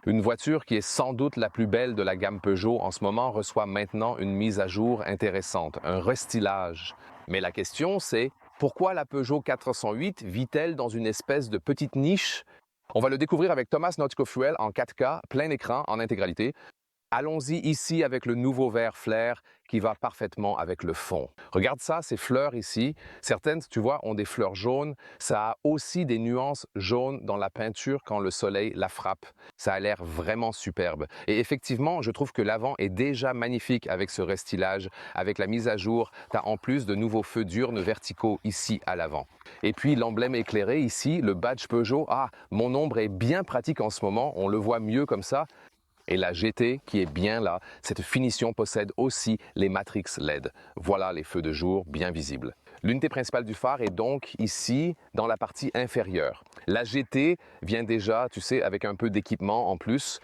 Une voiture qui est sans doute la plus belle de la gamme Peugeot en ce moment reçoit maintenant une mise à jour intéressante, un restylage. Mais la question c'est, pourquoi la Peugeot 408 vit-elle dans une espèce de petite niche? On va le découvrir avec Thomas Nautico Fuel en 4K, plein écran, en intégralité. Allons-y ici avec le nouveau vert flair qui va parfaitement avec le fond. Regarde ça, ces fleurs ici. Certaines, tu vois, ont des fleurs jaunes. Ça a aussi des nuances jaunes dans la peinture quand le soleil la frappe. Ça a l'air vraiment superbe. Et effectivement, je trouve que l'avant est déjà magnifique avec ce restylage. Avec la mise à jour, tu as en plus de nouveaux feux diurnes verticaux ici à l'avant. Et puis l'emblème éclairé ici, le badge Peugeot. Ah, mon ombre est bien pratique en ce moment, on le voit mieux comme ça. Et la GT qui est bien là, cette finition possède aussi les matrix LED. Voilà les feux de jour bien visibles. L'unité principale du phare est donc ici, dans la partie inférieure. La GT vient déjà, tu sais, avec un peu d'équipement en plus.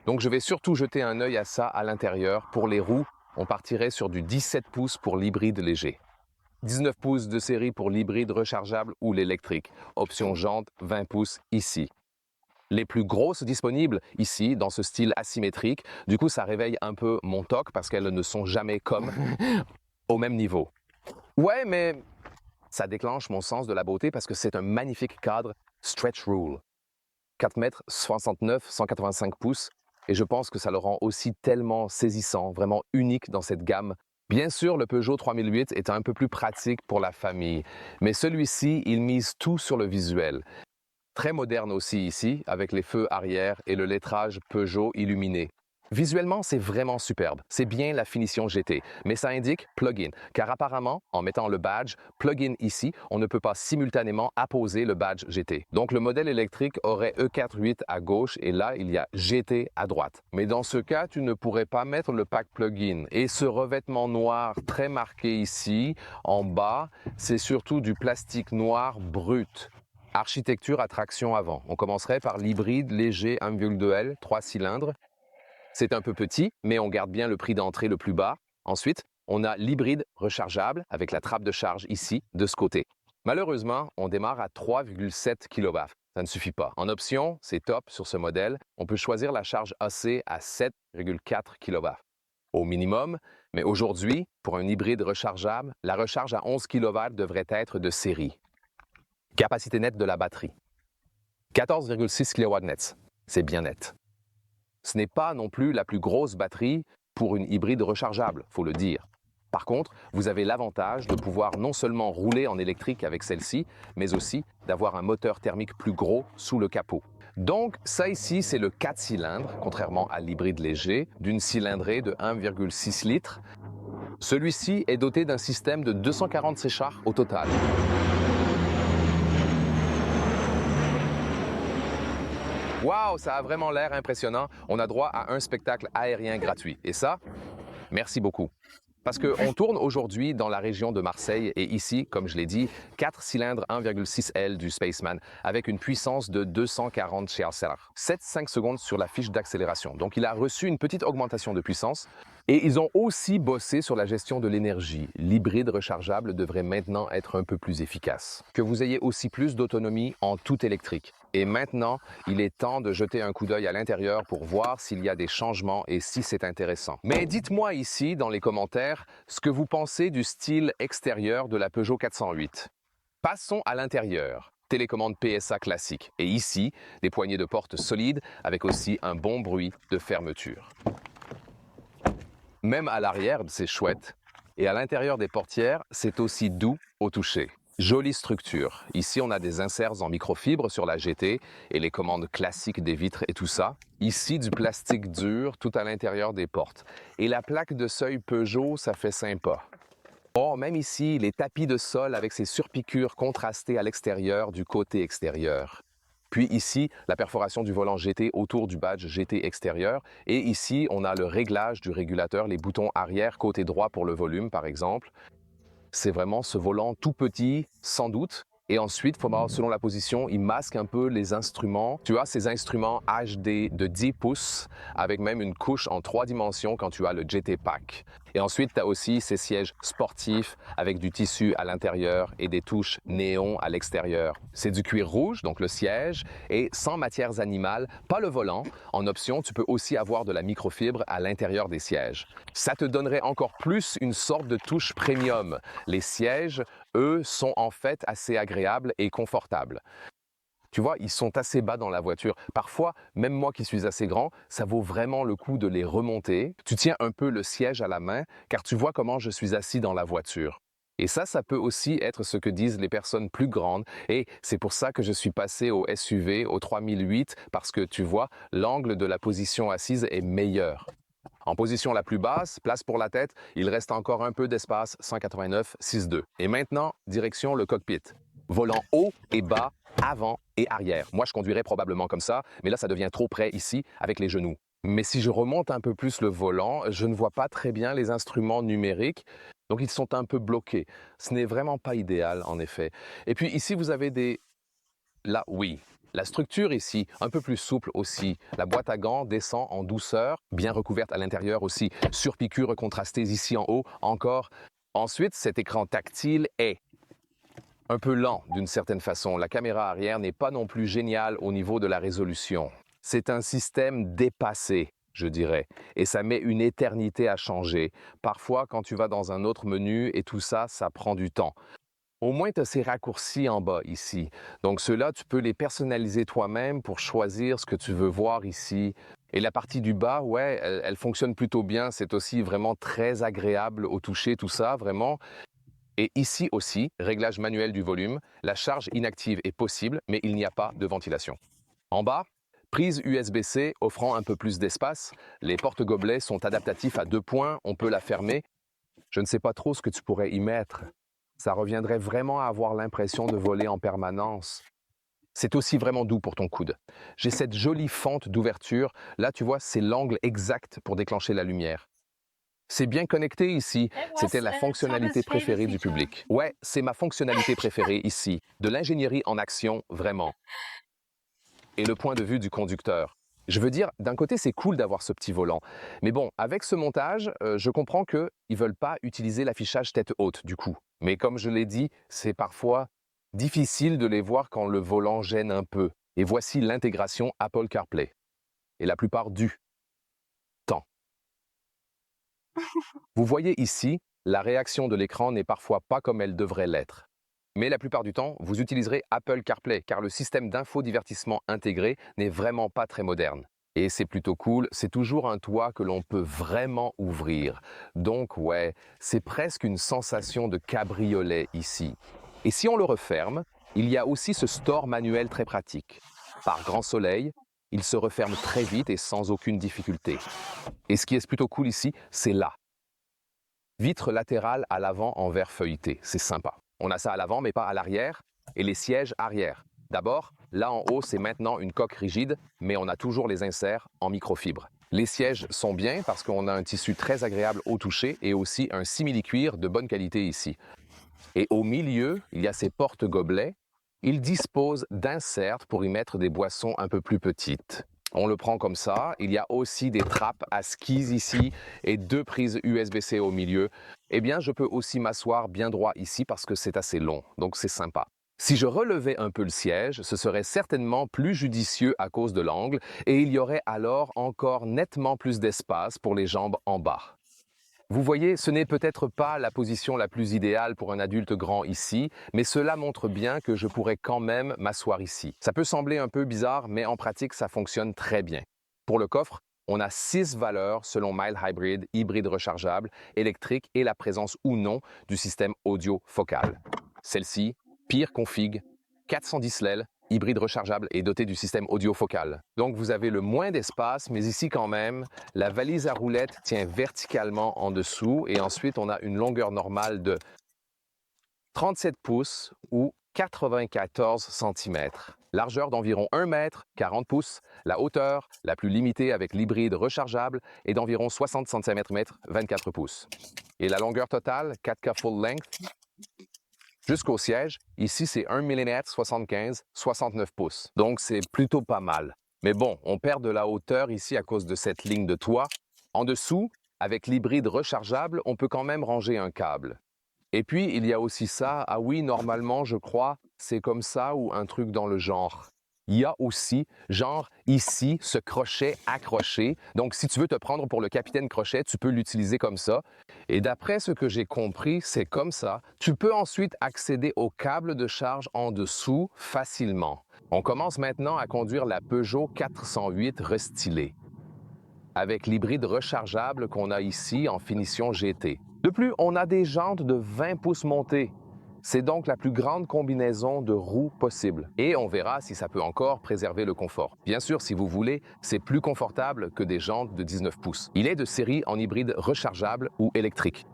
Donc je vais surtout jeter un œil à ça à l'intérieur. Pour les roues, on partirait sur du 17 pouces pour l'hybride léger. 19 pouces de série pour l'hybride rechargeable ou l'électrique. Option jante, 20 pouces ici. Les plus grosses disponibles ici, dans ce style asymétrique. Du coup, ça réveille un peu mon toc parce qu'elles ne sont jamais comme au même niveau. Ouais, mais ça déclenche mon sens de la beauté parce que c'est un magnifique cadre stretch rule. 4 mètres 69, 185 pouces. Et je pense que ça le rend aussi tellement saisissant, vraiment unique dans cette gamme. Bien sûr, le Peugeot 3008 est un peu plus pratique pour la famille, mais celui-ci, il mise tout sur le visuel. Très moderne aussi ici, avec les feux arrière et le lettrage Peugeot illuminé. Visuellement, c'est vraiment superbe. C'est bien la finition GT, mais ça indique plug-in, car apparemment, en mettant le badge plug-in ici, on ne peut pas simultanément apposer le badge GT. Donc le modèle électrique aurait E48 à gauche et là, il y a GT à droite. Mais dans ce cas, tu ne pourrais pas mettre le pack plug-in. Et ce revêtement noir très marqué ici, en bas, c'est surtout du plastique noir brut. Architecture à traction avant. On commencerait par l'hybride léger 1,2 L, 3 cylindres. C'est un peu petit, mais on garde bien le prix d'entrée le plus bas. Ensuite, on a l'hybride rechargeable avec la trappe de charge ici, de ce côté. Malheureusement, on démarre à 3,7 kW. Ça ne suffit pas. En option, c'est top sur ce modèle. On peut choisir la charge AC à 7,4 kW. Au minimum, mais aujourd'hui, pour un hybride rechargeable, la recharge à 11 kW devrait être de série. Capacité nette de la batterie. 14,6 kW net. C'est bien net. Ce n'est pas non plus la plus grosse batterie pour une hybride rechargeable, faut le dire. Par contre, vous avez l'avantage de pouvoir non seulement rouler en électrique avec celle-ci, mais aussi d'avoir un moteur thermique plus gros sous le capot. Donc, ça ici, c'est le 4 cylindres, contrairement à l'hybride léger, d'une cylindrée de 1,6 litres. Celui-ci est doté d'un système de 240 séchards au total. Waouh, ça a vraiment l'air impressionnant. On a droit à un spectacle aérien gratuit. Et ça, merci beaucoup. Parce qu'on tourne aujourd'hui dans la région de Marseille et ici, comme je l'ai dit, 4 cylindres 1,6 L du Spaceman avec une puissance de 240 chars. 7,5 secondes sur la fiche d'accélération. Donc il a reçu une petite augmentation de puissance. Et ils ont aussi bossé sur la gestion de l'énergie. L'hybride rechargeable devrait maintenant être un peu plus efficace. Que vous ayez aussi plus d'autonomie en tout électrique. Et maintenant, il est temps de jeter un coup d'œil à l'intérieur pour voir s'il y a des changements et si c'est intéressant. Mais dites-moi ici, dans les commentaires, ce que vous pensez du style extérieur de la Peugeot 408. Passons à l'intérieur. Télécommande PSA classique. Et ici, des poignées de porte solides avec aussi un bon bruit de fermeture. Même à l'arrière, c'est chouette. Et à l'intérieur des portières, c'est aussi doux au toucher. Jolie structure. Ici, on a des inserts en microfibre sur la GT et les commandes classiques des vitres et tout ça. Ici, du plastique dur tout à l'intérieur des portes. Et la plaque de seuil Peugeot, ça fait sympa. Oh, même ici, les tapis de sol avec ces surpiqûres contrastées à l'extérieur du côté extérieur. Puis ici, la perforation du volant GT autour du badge GT extérieur. Et ici, on a le réglage du régulateur, les boutons arrière côté droit pour le volume, par exemple. C'est vraiment ce volant tout petit, sans doute, Et ensuite, selon la position, il masque un peu les instruments. Tu as ces instruments HD de 10 pouces avec même une couche en 3 dimensions quand tu as le GT Pack. Et ensuite, tu as aussi ces sièges sportifs avec du tissu à l'intérieur et des touches néon à l'extérieur. C'est du cuir rouge, donc le siège, et sans matières animales, pas le volant. En option, tu peux aussi avoir de la microfibre à l'intérieur des sièges. Ça te donnerait encore plus une sorte de touche premium. Les sièges, eux, sont en fait assez agréables et confortables. Tu vois, ils sont assez bas dans la voiture. Parfois, même moi qui suis assez grand, ça vaut vraiment le coup de les remonter. Tu tiens un peu le siège à la main, car tu vois comment je suis assis dans la voiture. Et ça peut aussi être ce que disent les personnes plus grandes. Et c'est pour ça que je suis passé au SUV, au 3008, parce que tu vois, l'angle de la position assise est meilleur. En position la plus basse, place pour la tête, il reste encore un peu d'espace, 189, 6.2. Et maintenant, direction le cockpit. Volant haut et bas, avant et arrière. Moi, je conduirais probablement comme ça, mais là, ça devient trop près ici, avec les genoux. Mais si je remonte un peu plus le volant, je ne vois pas très bien les instruments numériques, donc ils sont un peu bloqués. Ce n'est vraiment pas idéal, en effet. Et puis ici, vous avez des... Là, oui. La structure ici, un peu plus souple aussi. La boîte à gants descend en douceur, bien recouverte à l'intérieur aussi. Surpiqûres contrastées ici en haut, encore. Ensuite, cet écran tactile est un peu lent d'une certaine façon. La caméra arrière n'est pas non plus géniale au niveau de la résolution. C'est un système dépassé, je dirais, et ça met une éternité à changer. Parfois, quand tu vas dans un autre menu et tout ça, ça prend du temps. Au moins, tu as ces raccourcis en bas ici. Donc ceux-là, tu peux les personnaliser toi-même pour choisir ce que tu veux voir ici. Et la partie du bas, ouais, elle fonctionne plutôt bien. C'est aussi vraiment très agréable au toucher, tout ça, vraiment. Et ici aussi, réglage manuel du volume, la charge inactive est possible, mais il n'y a pas de ventilation. En bas, prise USB-C offrant un peu plus d'espace. Les porte-gobelets sont adaptatifs à 2 points, on peut la fermer. Je ne sais pas trop ce que tu pourrais y mettre. Ça reviendrait vraiment à avoir l'impression de voler en permanence. C'est aussi vraiment doux pour ton coude. J'ai cette jolie fente d'ouverture. Là, tu vois, c'est l'angle exact pour déclencher la lumière. C'est bien connecté ici. C'était la fonctionnalité préférée du public. Ouais, c'est ma fonctionnalité préférée ici. De l'ingénierie en action, vraiment. Et le point de vue du conducteur. Je veux dire, d'un côté, c'est cool d'avoir ce petit volant. Mais bon, avec ce montage, je comprends qu'ils ne veulent pas utiliser l'affichage tête haute, du coup. Mais comme je l'ai dit, c'est parfois difficile de les voir quand le volant gêne un peu. Et voici l'intégration Apple CarPlay. Et la plupart du temps. Vous voyez ici, la réaction de l'écran n'est parfois pas comme elle devrait l'être. Mais la plupart du temps, vous utiliserez Apple CarPlay car le système d'infodivertissement intégré n'est vraiment pas très moderne. Et c'est plutôt cool, c'est toujours un toit que l'on peut vraiment ouvrir. Donc ouais, c'est presque une sensation de cabriolet ici. Et si on le referme, il y a aussi ce store manuel très pratique. Par grand soleil, il se referme très vite et sans aucune difficulté. Et ce qui est plutôt cool ici, c'est là. Vitre latérale à l'avant en verre feuilleté, c'est sympa. On a ça à l'avant mais pas à l'arrière, et les sièges arrière. D'abord, là en haut c'est maintenant une coque rigide, mais on a toujours les inserts en microfibre. Les sièges sont bien parce qu'on a un tissu très agréable au toucher et aussi un simili-cuir de bonne qualité ici. Et au milieu, il y a ces porte-gobelets. Ils disposent d'inserts pour y mettre des boissons un peu plus petites. On le prend comme ça. Il y a aussi des trappes à skis ici et 2 prises USB-C au milieu. Eh bien, je peux aussi m'asseoir bien droit ici parce que c'est assez long, donc c'est sympa. Si je relevais un peu le siège, ce serait certainement plus judicieux à cause de l'angle et il y aurait alors encore nettement plus d'espace pour les jambes en bas. Vous voyez, ce n'est peut-être pas la position la plus idéale pour un adulte grand ici, mais cela montre bien que je pourrais quand même m'asseoir ici. Ça peut sembler un peu bizarre, mais en pratique, ça fonctionne très bien. Pour le coffre, on a 6 valeurs selon Mild Hybrid, hybride rechargeable, électrique et la présence ou non du système audio focal. Celle-ci, pire config, 410 LEL, hybride rechargeable et doté du système audio focal. Donc vous avez le moins d'espace, mais ici quand même, la valise à roulettes tient verticalement en dessous et ensuite on a une longueur normale de 37 pouces ou 94 cm. Largeur d'environ 1 mètre, 40 pouces. La hauteur, la plus limitée avec l'hybride rechargeable, est d'environ 60 cm, 24 pouces. Et la longueur totale, 4K full length, Jusqu'au siège, ici c'est 1 mm 75, 69 pouces. Donc c'est plutôt pas mal. Mais bon, on perd de la hauteur ici à cause de cette ligne de toit. En dessous, avec l'hybride rechargeable, on peut quand même ranger un câble. Et puis, il y a aussi ça, ah oui, normalement, je crois, c'est comme ça ou un truc dans le genre. Il y a aussi, genre ici, ce crochet accroché. Donc, si tu veux te prendre pour le capitaine Crochet, tu peux l'utiliser comme ça. Et d'après ce que j'ai compris, c'est comme ça. Tu peux ensuite accéder au câble de charge en dessous facilement. On commence maintenant à conduire la Peugeot 408 restylée, avec l'hybride rechargeable qu'on a ici en finition GT. De plus, on a des jantes de 20 pouces montées. C'est donc la plus grande combinaison de roues possible. Et on verra si ça peut encore préserver le confort. Bien sûr, si vous voulez, c'est plus confortable que des jantes de 19 pouces. Il est de série en hybride rechargeable ou électrique.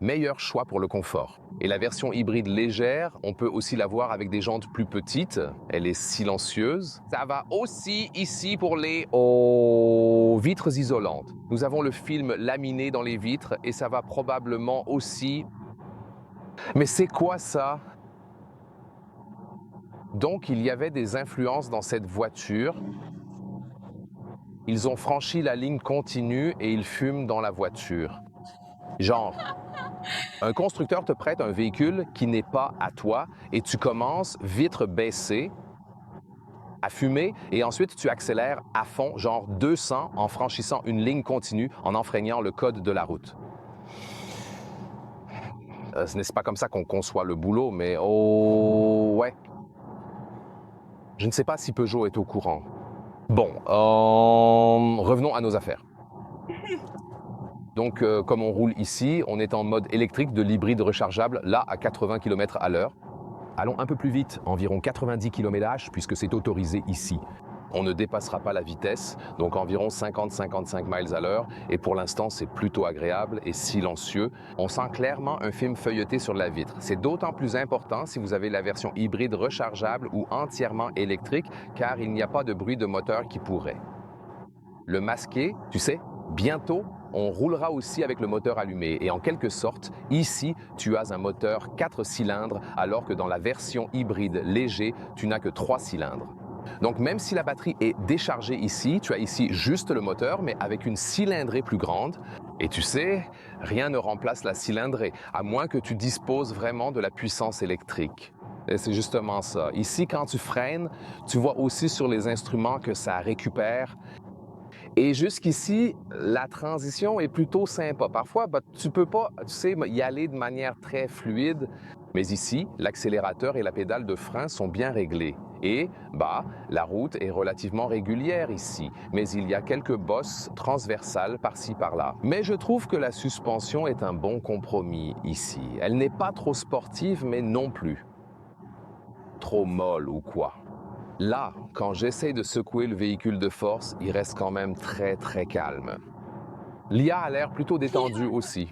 Meilleur choix pour le confort. Et la version hybride légère, on peut aussi la voir avec des jantes plus petites. Elle est silencieuse. Ça va aussi ici pour les vitres isolantes. Nous avons le film laminé dans les vitres et ça va probablement aussi... Mais c'est quoi ça? Donc il y avait des influences dans cette voiture. Ils ont franchi la ligne continue et ils fument dans la voiture. Genre... Un constructeur te prête un véhicule qui n'est pas à toi et tu commences, vitre baissée, à fumer et ensuite tu accélères à fond, genre 200 en franchissant une ligne continue en enfreignant le code de la route. Ce n'est pas comme ça qu'on conçoit le boulot, mais oh ouais. Je ne sais pas si Peugeot est au courant. Bon, revenons à nos affaires. Donc, comme on roule ici, on est en mode électrique de l'hybride rechargeable, là à 80 km à l'heure. Allons un peu plus vite, environ 90 km/h, puisque c'est autorisé ici. On ne dépassera pas la vitesse, donc environ 50-55 miles à l'heure, et pour l'instant c'est plutôt agréable et silencieux. On sent clairement un film feuilleté sur la vitre. C'est d'autant plus important si vous avez la version hybride rechargeable ou entièrement électrique, car il n'y a pas de bruit de moteur qui pourrait. Le masqué, tu sais, bientôt, on roulera aussi avec le moteur allumé et en quelque sorte, ici, tu as un moteur 4 cylindres alors que dans la version hybride léger, tu n'as que 3 cylindres. Donc même si la batterie est déchargée ici, tu as ici juste le moteur mais avec une cylindrée plus grande. Et tu sais, rien ne remplace la cylindrée, à moins que tu disposes vraiment de la puissance électrique. Et c'est justement ça. Ici, quand tu freines, tu vois aussi sur les instruments que ça récupère. Et jusqu'ici, la transition est plutôt sympa. Parfois, tu peux pas, tu sais, y aller de manière très fluide. Mais ici, l'accélérateur et la pédale de frein sont bien réglés. Et, la route est relativement régulière ici. Mais il y a quelques bosses transversales par-ci par-là. Mais je trouve que la suspension est un bon compromis ici. Elle n'est pas trop sportive, mais non plus trop molle ou quoi. Là, quand j'essaie de secouer le véhicule de force, il reste quand même très calme. L'IA a l'air plutôt détendue aussi.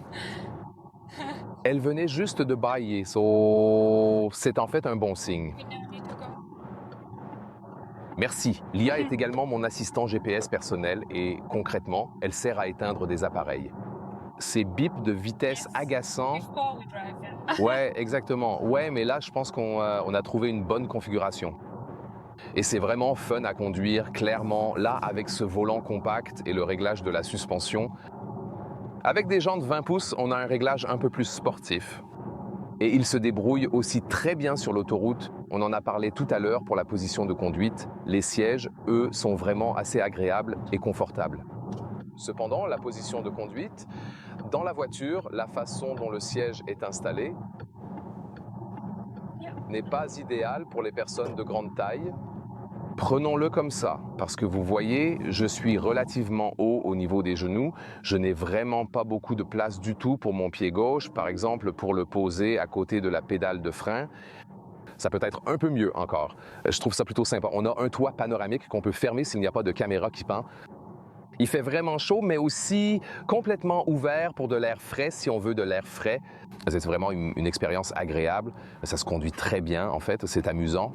Elle venait juste de bâiller, c'est en fait un bon signe. Merci. L'IA est également mon assistant GPS personnel et concrètement, elle sert à éteindre des appareils. Ces bips de vitesse agaçants... Ouais, exactement. Ouais, mais là, je pense qu'on a trouvé une bonne configuration. Et c'est vraiment fun à conduire, clairement, là, avec ce volant compact et le réglage de la suspension. Avec des jantes 20 pouces, on a un réglage un peu plus sportif. Et il se débrouille aussi très bien sur l'autoroute. On en a parlé tout à l'heure pour la position de conduite. Les sièges, eux, sont vraiment assez agréables et confortables. Cependant, la position de conduite, dans la voiture, la façon dont le siège est installé n'est pas idéale pour les personnes de grande taille. Prenons-le comme ça, parce que vous voyez, je suis relativement haut au niveau des genoux. Je n'ai vraiment pas beaucoup de place du tout pour mon pied gauche, par exemple pour le poser à côté de la pédale de frein. Ça peut être un peu mieux encore. Je trouve ça plutôt sympa. On a un toit panoramique qu'on peut fermer s'il n'y a pas de caméra qui pend. Il fait vraiment chaud, mais aussi complètement ouvert pour de l'air frais, si on veut de l'air frais. C'est vraiment une expérience agréable. Ça se conduit très bien, en fait. C'est amusant.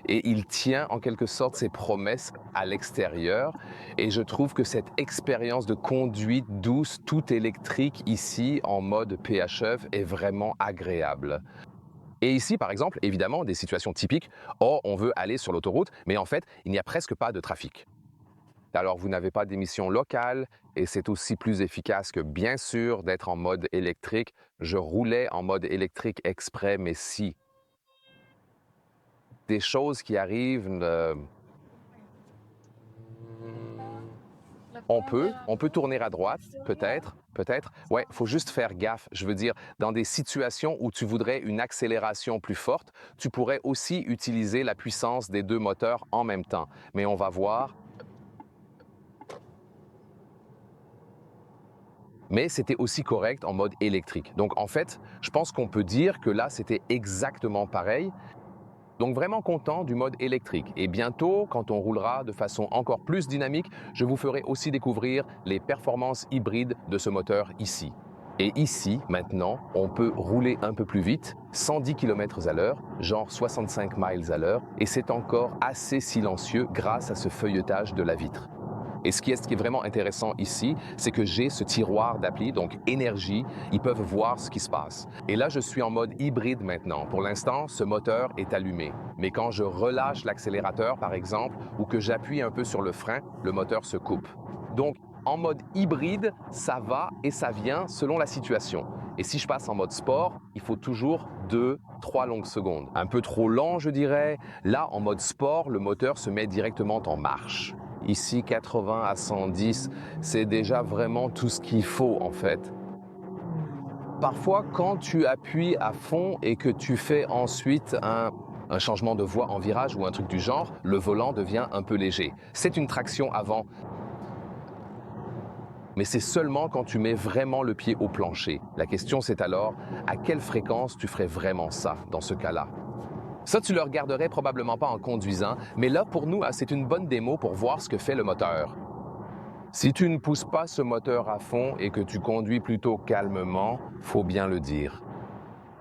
et il tient en quelque sorte ses promesses à l'extérieur. Et je trouve que cette expérience de conduite douce, tout électrique ici en mode PHEV est vraiment agréable. Et ici, par exemple, évidemment, des situations typiques, oh, on veut aller sur l'autoroute, mais en fait, il n'y a presque pas de trafic. Alors, vous n'avez pas d'émissions locales et c'est aussi plus efficace que, bien sûr, d'être en mode électrique. Je roulais en mode électrique exprès, mais si des choses qui arrivent, on peut tourner à droite, peut-être. Ouais, faut juste faire gaffe. Je veux dire, dans des situations où tu voudrais une accélération plus forte, tu pourrais aussi utiliser la puissance des deux moteurs en même temps. Mais on va voir. Mais c'était aussi correct en mode électrique. Donc en fait, je pense qu'on peut dire que là, c'était exactement pareil. Donc vraiment content du mode électrique. Et bientôt, quand on roulera de façon encore plus dynamique, je vous ferai aussi découvrir les performances hybrides de ce moteur ici. Et ici, maintenant, on peut rouler un peu plus vite, 110 km à l'heure, genre 65 miles à l'heure, et c'est encore assez silencieux grâce à ce feuilletage de la vitre. Et ce qui est vraiment intéressant ici, c'est que j'ai ce tiroir d'appli, donc énergie, ils peuvent voir ce qui se passe. Et là, je suis en mode hybride maintenant. Pour l'instant, ce moteur est allumé. Mais quand je relâche l'accélérateur, par exemple, ou que j'appuie un peu sur le frein, le moteur se coupe. Donc, en mode hybride, ça va et ça vient selon la situation. Et si je passe en mode sport, il faut toujours 2-3 longues secondes. Un peu trop lent, je dirais. Là, en mode sport, le moteur se met directement en marche. Ici, 80 à 110, c'est déjà vraiment tout ce qu'il faut en fait. Parfois, quand tu appuies à fond et que tu fais ensuite un changement de voie en virage ou un truc du genre, le volant devient un peu léger. C'est une traction avant, mais c'est seulement quand tu mets vraiment le pied au plancher. La question c'est alors, à quelle fréquence tu ferais vraiment ça dans ce cas-là? Ça, tu le regarderais probablement pas en conduisant, mais là, pour nous, c'est une bonne démo pour voir ce que fait le moteur. Si tu ne pousses pas ce moteur à fond et que tu conduis plutôt calmement, faut bien le dire.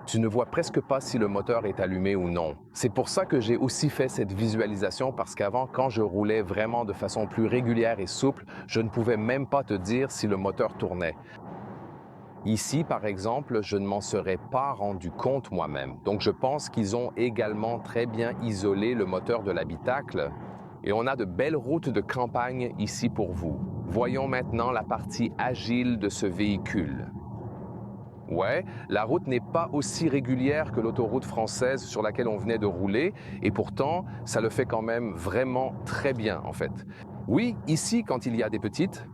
Tu ne vois presque pas si le moteur est allumé ou non. C'est pour ça que j'ai aussi fait cette visualisation parce qu'avant, quand je roulais vraiment de façon plus régulière et souple, je ne pouvais même pas te dire si le moteur tournait. Ici, par exemple, je ne m'en serais pas rendu compte moi-même. Donc je pense qu'ils ont également très bien isolé le moteur de l'habitacle. Et on a de belles routes de campagne ici pour vous. Voyons maintenant la partie agile de ce véhicule. Ouais, la route n'est pas aussi régulière que l'autoroute française sur laquelle on venait de rouler, et pourtant, ça le fait quand même vraiment très bien en fait. Oui, ici, quand il y a des petites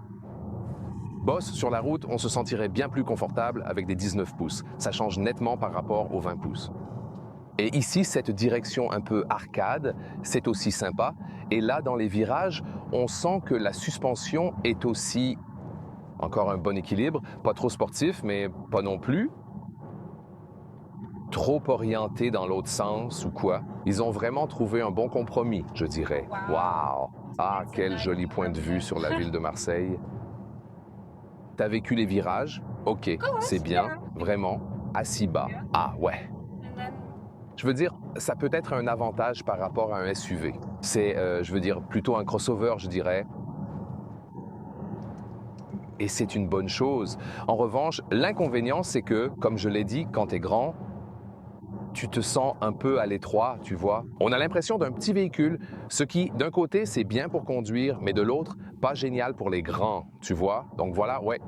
bosses sur la route, on se sentirait bien plus confortable avec des 19 pouces. Ça change nettement par rapport aux 20 pouces. Et ici, cette direction un peu arcade, c'est aussi sympa. Et là, dans les virages, on sent que la suspension est aussi encore un bon équilibre, pas trop sportif, mais pas non plus trop orienté dans l'autre sens ou quoi. Ils ont vraiment trouvé un bon compromis, je dirais. Waouh! Ah, quel joli point de vue sur la ville de Marseille. T'as vécu les virages? Ok, c'est bien, vraiment. Assis bas. Ah ouais. Je veux dire, ça peut être un avantage par rapport à un SUV. C'est, je veux dire, plutôt un crossover, je dirais. Et c'est une bonne chose. En revanche, l'inconvénient, c'est que, comme je l'ai dit, quand t'es grand, tu te sens un peu à l'étroit, tu vois. On a l'impression d'un petit véhicule, ce qui, d'un côté, c'est bien pour conduire, mais de l'autre, pas génial pour les grands, tu vois. Donc voilà, ouais.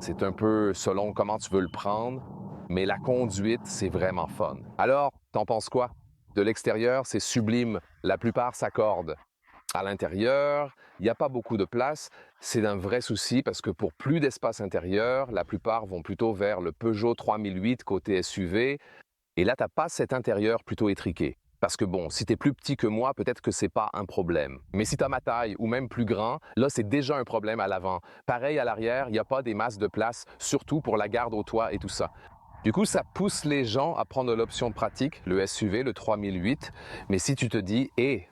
C'est un peu selon comment tu veux le prendre, mais la conduite, c'est vraiment fun. Alors, t'en penses quoi? De l'extérieur, c'est sublime. La plupart s'accordent. À l'intérieur, il n'y a pas beaucoup de place. C'est un vrai souci parce que pour plus d'espace intérieur, la plupart vont plutôt vers le Peugeot 3008 côté SUV. Et là, tu n'as pas cet intérieur plutôt étriqué. Parce que bon, si tu es plus petit que moi, peut-être que c'est pas un problème. Mais si tu as ma taille ou même plus grand, là, c'est déjà un problème à l'avant. Pareil à l'arrière, il n'y a pas des masses de place, surtout pour la garde au toit et tout ça. Du coup, ça pousse les gens à prendre l'option pratique, le SUV, le 3008. Mais si tu te dis,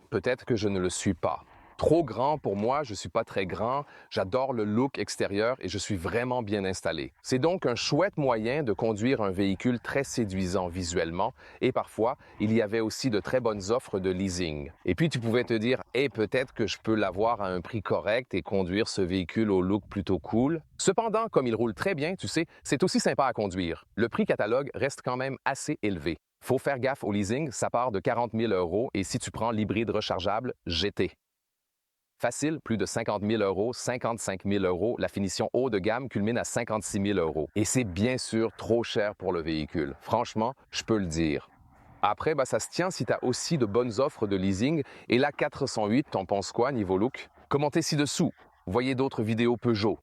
peut-être que je ne le suis pas. Trop grand pour moi, je suis pas très grand, j'adore le look extérieur et je suis vraiment bien installé. C'est donc un chouette moyen de conduire un véhicule très séduisant visuellement et parfois, il y avait aussi de très bonnes offres de leasing. Et puis tu pouvais te dire, peut-être que je peux l'avoir à un prix correct et conduire ce véhicule au look plutôt cool. Cependant, comme il roule très bien, tu sais, c'est aussi sympa à conduire. Le prix catalogue reste quand même assez élevé. Faut faire gaffe au leasing, ça part de 40 000 € et si tu prends l'hybride rechargeable GT. Facile, plus de 50 000 €, 55 000 €. La finition haut de gamme culmine à 56 000 €. Et c'est bien sûr trop cher pour le véhicule. Franchement, je peux le dire. Après, ça se tient si tu as aussi de bonnes offres de leasing. Et la 408, t'en penses quoi niveau look? Commentez ci-dessous. Voyez d'autres vidéos Peugeot.